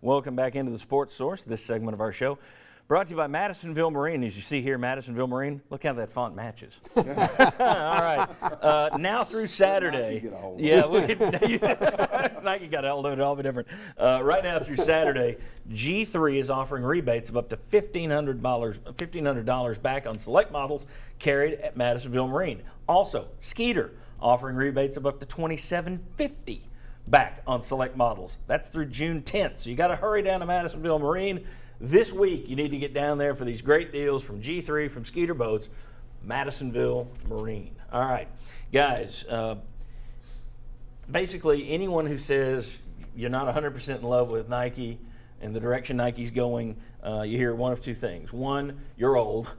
Welcome back into the Sports Source, this segment of our show. Brought to you by Madisonville Marine. As you see here, Madisonville Marine, look how that font matches. All right. Now through Saturday. Yeah, Nike got a hold of it, all be different. Right now through Saturday, G3 is offering rebates of up to $1,500 back on select models carried at Madisonville Marine. Also, Skeeter offering rebates of up to $2,750 back on select models. That's through June 10th. So you got to hurry down to Madisonville Marine. This week, you need to get down there for these great deals from G3, from Skeeter Boats, Madisonville Marine. All right, guys, basically anyone who says you're not 100% in love with Nike and the direction Nike's going, you hear one of two things. One, you're old.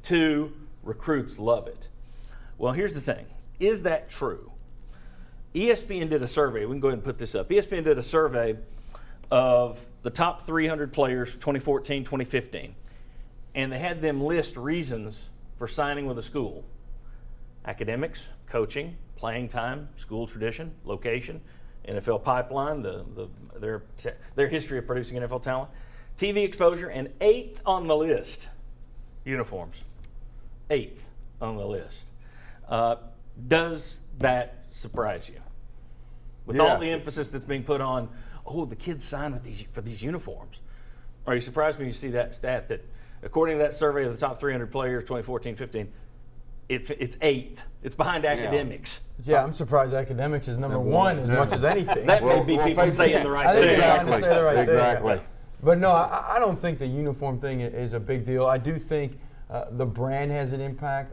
Two, recruits love it. Well, here's the thing. Is that true? ESPN did a survey. We can go ahead and put this up. ESPN did a survey of the top 300 players, 2014, 2015. And they had them list reasons for signing with a school. Academics, coaching, playing time, school tradition, location, NFL pipeline, their history of producing NFL talent, TV exposure, and 8th on the list, uniforms. 8th on the list. Does that surprise you? With all the emphasis that's being put on, the kids signed for these uniforms. Are you surprised when you see that stat that, according to that survey of the top 300 players, 2014-15, it's 8th. It's behind academics. Yeah, I'm surprised academics is number one as much as anything. That may be people saying the right thing. Exactly. But no, I don't think the uniform thing is a big deal. I do think the brand has an impact.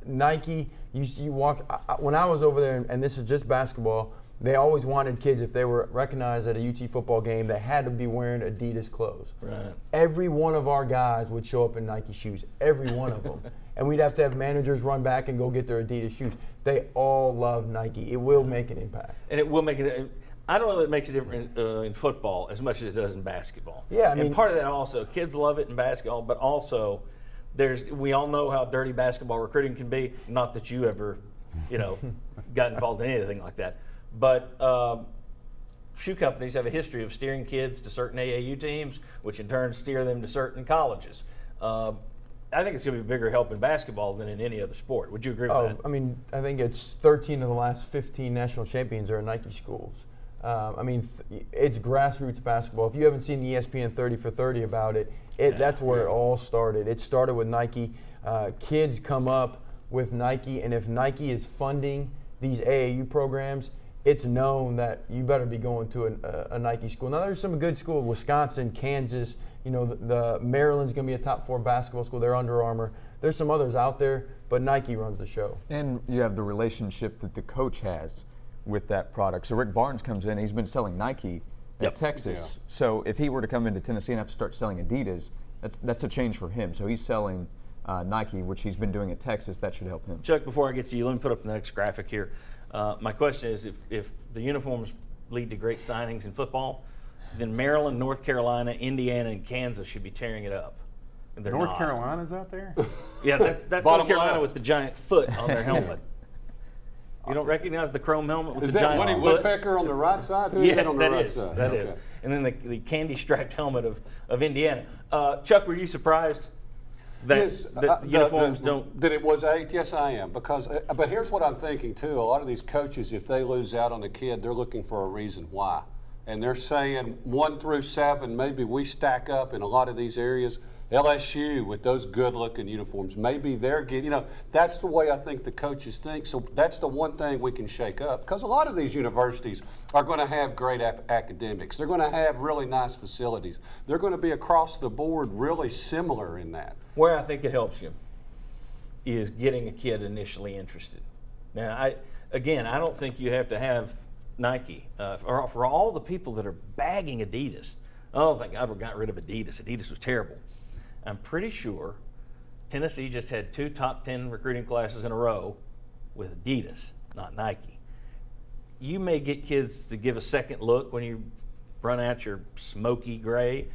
Nike, you walk, when I was over there, and this is just basketball, they always wanted kids, if they were recognized at a UT football game, they had to be wearing Adidas clothes. Right. Every one of our guys would show up in Nike shoes, every one of them. And we'd have to have managers run back and go get their Adidas shoes. They all love Nike. It will make an impact. And it will make it. I don't know that it makes a difference in football as much as it does in basketball. Yeah, I mean, and part of that also, kids love it in basketball, but also we all know how dirty basketball recruiting can be. Not that you ever, got involved in anything like that. But shoe companies have a history of steering kids to certain AAU teams, which in turn steer them to certain colleges. I think it's going to be a bigger help in basketball than in any other sport. Would you agree with that? I mean, I think it's 13 of the last 15 national champions are Nike schools. It's grassroots basketball. If you haven't seen the ESPN 30 for 30 about it, that's where it all started. It started with Nike. Kids come up with Nike, and if Nike is funding these AAU programs, it's known that you better be going to a Nike school. Now, there's some good schools, Wisconsin, Kansas, the Maryland's going to be a top 4 basketball school. They're Under Armour. There's some others out there, but Nike runs the show. And you have the relationship that the coach has with that product. So Rick Barnes comes in, he's been selling Nike at Texas. Yeah. So if he were to come into Tennessee and have to start selling Adidas, that's a change for him. So he's selling Nike, which he's been doing at Texas. That should help him. Chuck, before I get to you, let me put up the next graphic here. My question is, if the uniforms lead to great signings in football, then Maryland, North Carolina, Indiana, and Kansas should be tearing it up. And North Carolina's out there? Yeah, that's North Carolina with the giant foot on their helmet. You don't recognize the chrome helmet with the giant foot? Is that Woody Woodpecker on the right side? Who is that on the right side? That is. And then the candy-striped helmet of Indiana. Chuck, were you surprised that uniforms don't? That it was 8th? Yes, I am. Because, but here's what I'm thinking, too. A lot of these coaches, if they lose out on a kid, they're looking for a reason why. And they're saying 1 through 7, maybe we stack up in a lot of these areas. LSU with those good-looking uniforms, maybe they're getting, that's the way I think the coaches think. So that's the one thing we can shake up, because a lot of these universities are going to have great academics. They're going to have really nice facilities. They're going to be across the board really similar in that. Where I think it helps you is getting a kid initially interested. Now, I don't think you have to have Nike. For all the people that are bagging Adidas, I don't think I ever got rid of Adidas. Adidas was terrible. I'm pretty sure Tennessee just had 2 top 10 recruiting classes in a row with Adidas, not Nike. You may get kids to give a second look when you run out your smoky gray,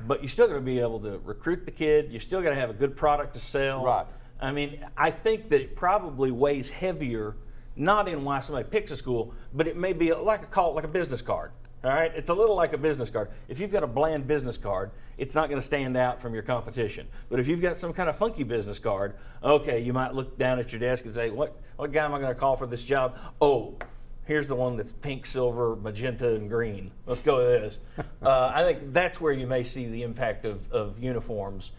but you're still going to be able to recruit the kid. You're still going to have a good product to sell. Right. I mean, I think that it probably weighs heavier, not in why somebody picks a school, but it may be like a business card. All right, it's a little like a business card. If you've got a bland business card, it's not going to stand out from your competition. But if you've got some kind of funky business card, okay, you might look down at your desk and say, what guy am I going to call for this job? Oh, here's the one that's pink, silver, magenta, and green. Let's go with this. I think that's where you may see the impact of uniforms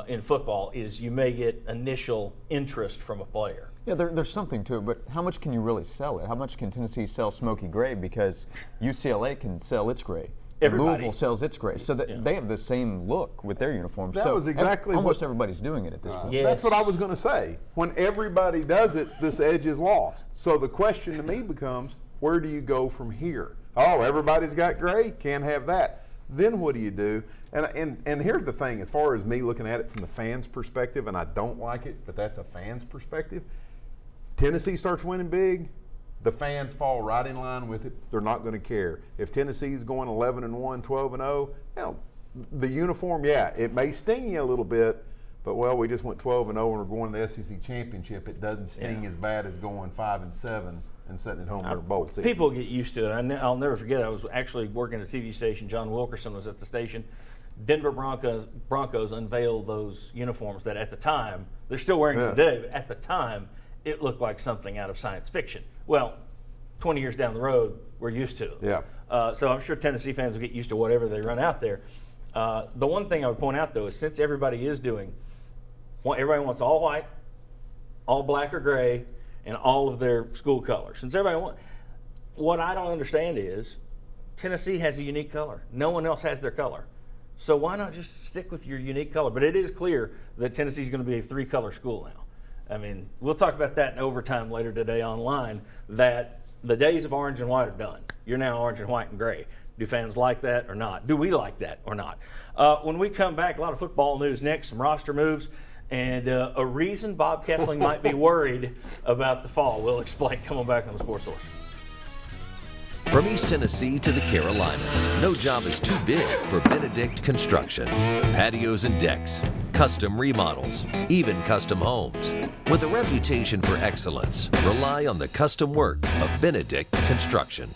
in football, is you may get initial interest from a player. Yeah, there's something to it, but how much can you really sell it? How much can Tennessee sell smoky gray? Because UCLA can sell its gray. Everybody. Louisville sells its gray. So that they have the same look with their uniforms. That so was exactly almost what- everybody's doing it at this point. Yeah. That's what I was going to say. When everybody does it, this edge is lost. So the question to me becomes, where do you go from here? Oh, everybody's got gray, can't have that. Then what do you do? And here's the thing, as far as me looking at it from the fans' perspective, and I don't like it, but that's a fan's perspective. Tennessee starts winning big, the fans fall right in line with it. They're not going to care. If Tennessee's going 11-1, 12-0, the uniform, yeah, it may sting you a little bit, but well, we just went 12-0 and we're going to the SEC championship. It doesn't sting as bad as going 5-7 and sitting at home in their bowl season. People get used to it. I'll never forget, I was actually working at a TV station. John Wilkerson was at the station. Denver Broncos unveiled those uniforms that at the time, they're still wearing them today, but at the time, it looked like something out of science fiction. Well, 20 years down the road, we're used to it. Yeah. So I'm sure Tennessee fans will get used to whatever they run out there. The one thing I would point out, though, is since everybody is doing, everybody wants all white, all black or gray, and all of their school colors. Since everybody wants, what I don't understand is Tennessee has a unique color. No one else has their color. So why not just stick with your unique color? But it is clear that Tennessee's going to be a 3-color school now. I mean, we'll talk about that in overtime later today online, that the days of orange and white are done. You're now orange and white and gray. Do fans like that or not? Do we like that or not? When we come back, a lot of football news next, some roster moves, and a reason Bob Keffling might be worried about the fall. We'll explain. Come on back on the Sports Source. From East Tennessee to the Carolinas, no job is too big for Benedict Construction. Patios and decks, custom remodels, even custom homes. With a reputation for excellence, rely on the custom work of Benedict Construction.